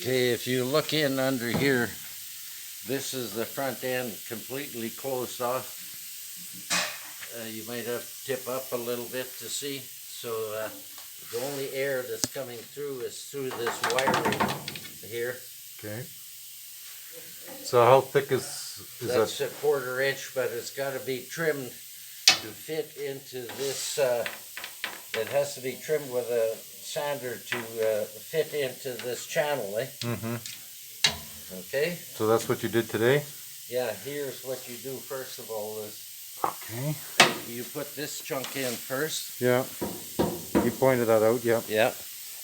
Okay, if you look in under here, this is the front end completely closed off. You might have to tip up a little bit to see. So the only air that's coming through is through this wiring here. Okay. So how thick is That's that? a 1/4 inch, but it's got to be trimmed to fit into this. It has to be trimmed with a sander to fit into this channel, eh? Mm-hmm. Okay. So that's what you did today? Yeah, here's what you do first of all is Okay. you put this chunk in first. Yeah. You pointed that out, yeah. Yeah.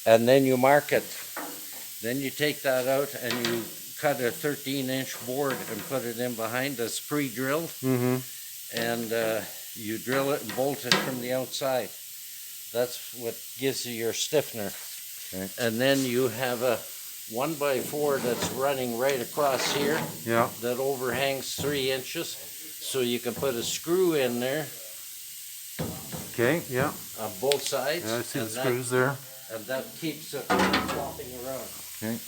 And then you mark it. Then you take that out and you cut a 13-inch board and put it in behind. That's pre-drilled. Mm-hmm. And you drill it and bolt it from the outside. That's what gives you your stiffener. Okay. And then you have a 1x4 that's running right across here. Yeah. That overhangs 3 inches. So you can put a screw in there. Okay, yeah. On both sides. Yeah, I see the screws there. And that keeps it from flopping around. Okay.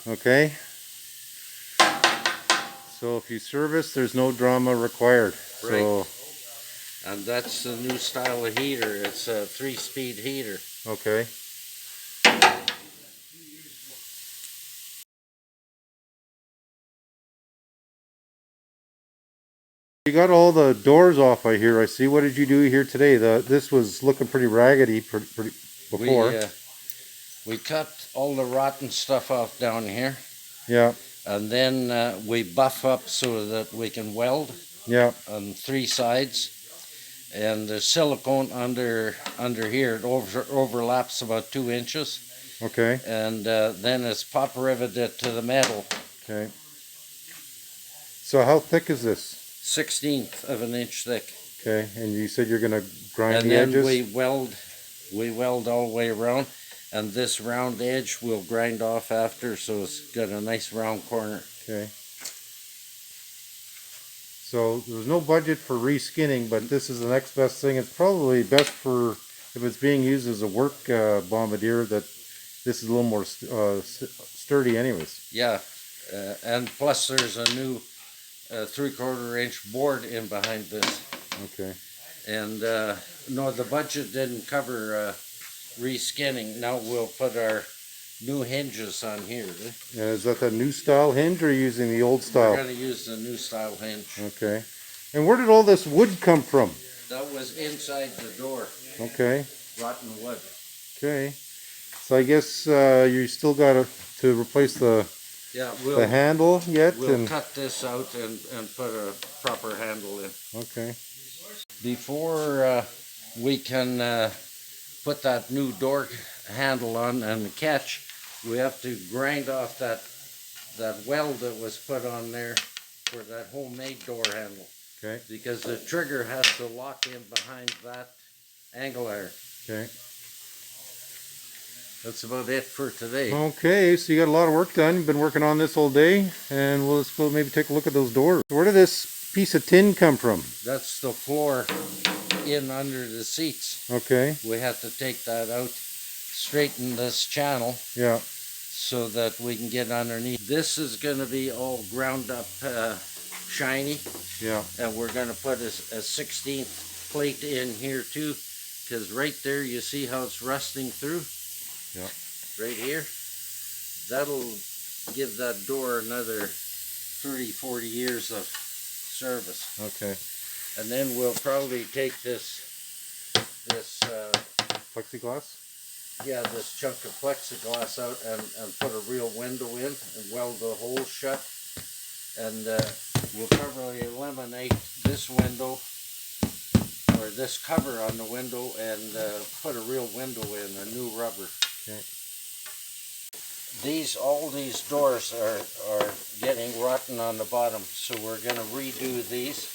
Okay. So if you service, there's no drama required. Right. So, and that's the new style of heater. It's a 3-speed heater. okay. You got all the doors off I hear. I see. What did you do here today? This was looking pretty raggedy pretty before. We cut all the rotten stuff off down here. Yeah. And then we buff up so that we can weld. Yeah. On 3 sides. And the silicone under here, it overlaps about 2 inches. Okay. And then it's pop riveted to the metal. Okay. So how thick is this? 1/16 of an inch thick. Okay, and you said you're gonna grind and the then edges? we weld all the way around, and this round edge we'll grind off after, so it's got a nice round corner. Okay. So there's no budget for reskinning, but this is the next best thing. It's probably best for, if it's being used as a work Bombardier, that this is a little more sturdy anyways. Yeah, and plus there's a new 3/4 inch board in behind this. Okay. And no, the budget didn't cover reskinning. Now we'll put our new hinges on here. And is that the new style hinge, or are you using the old style? We're going to use the new style hinge. Okay. And where did all this wood come from? That was inside the door. Okay. Rotten wood. Okay. So I guess you still got to replace the handle yet? We'll cut this out and put a proper handle in. Okay. Before we can put that new door handle on and the catch, we have to grind off that weld that was put on there for that homemade door handle. Okay. Because the trigger has to lock in behind that angle iron. Okay. That's about it for today. Okay, so you got a lot of work done. You've been working on this all day, and let's go maybe take a look at those doors. Where did this piece of tin come from? That's the floor in under the seats. Okay. We have to take that out, straighten this channel. Yeah. So that we can get underneath. This is going to be all ground up shiny. Yeah. And we're going to put a 16th plate in here too, because right there you see how it's rusting through. Yeah. Right here. That'll give that door another 30-40 years of service. Okay. And then we'll probably take this plexiglass? Yeah, this chunk of plexiglass out and put a real window in and weld the hole shut. And we'll probably eliminate this window or this cover on the window and put a real window in, a new rubber. Okay. All these doors are getting rotten on the bottom, so we're going to redo these,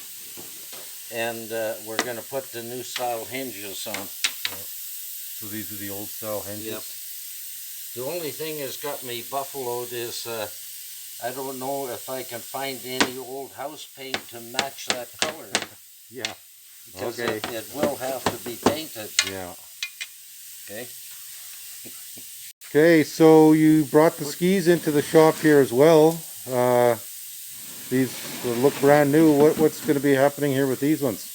and we're going to put the new style hinges on. So these are the old style hinges? Yep. The only thing that's got me buffaloed is I don't know if I can find any old house paint to match that color. Yeah. Because Okay. it will have to be painted. Yeah. Okay. Okay, so you brought the skis into the shop here as well. These look brand new. What's going to be happening here with these ones?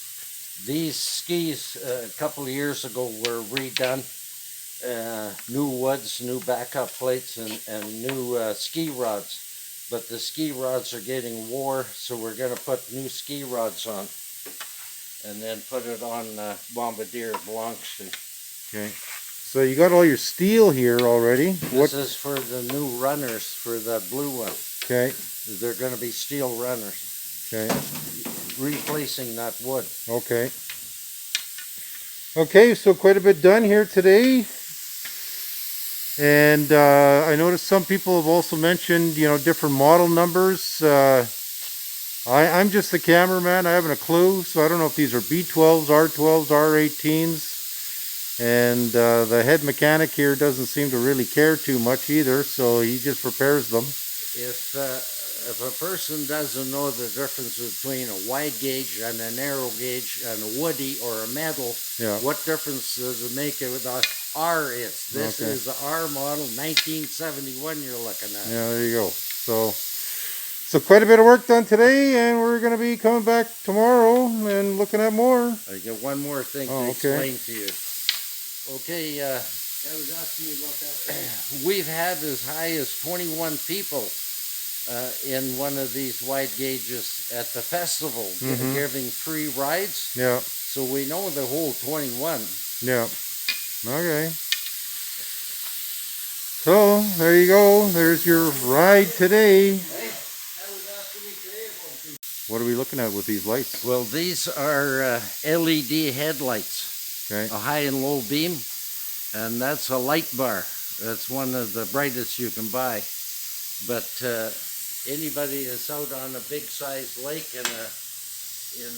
These skis a couple of years ago were redone. New woods, new backup plates, and new ski rods. But the ski rods are getting wore, so we're going to put new ski rods on. And then put it on Bombardier. It belongs to. Okay. So you got all your steel here already. This is for the new runners for the blue one. Okay. They're going to be steel runners. Okay. Replacing that wood. Okay. Okay, so quite a bit done here today. And I noticed some people have also mentioned, different model numbers. I'm just the cameraman. I haven't a clue. So I don't know if these are B12s, R12s, R18s. And the head mechanic here doesn't seem to really care too much either. So he just repairs them. If a person doesn't know the difference between a wide gauge and a narrow gauge and a woody or a metal, yeah. What difference does it make if the R is? This Okay. is the R model 1971 you're looking at. Yeah, there you go. So quite a bit of work done today, and we're going to be coming back tomorrow and looking at more. I got one more thing to explain to you. Okay, I was asking you about that. We've had as high as 21 people in one of these wide gauges at the festival, giving free rides. Yeah. So we know the whole 21. Yeah. Okay. So there you go. There's your ride today. Hey, I was asking me today about these. What are we looking at with these lights? Well, these are LED headlights. Okay. A high and low beam, and that's a light bar. That's one of the brightest you can buy. But anybody that's out on a big sized lake in a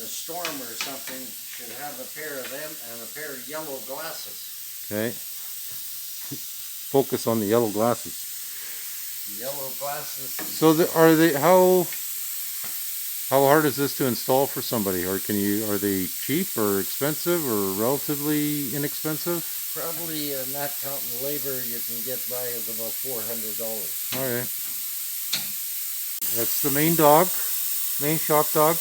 storm or something should have a pair of them and a pair of yellow glasses. Okay. Focus on the yellow glasses. Yellow glasses. So are they how hard is this to install for somebody, or are they cheap or expensive or relatively inexpensive? Probably not counting labor, you can get by as about $400. All right. That's the main shop dog.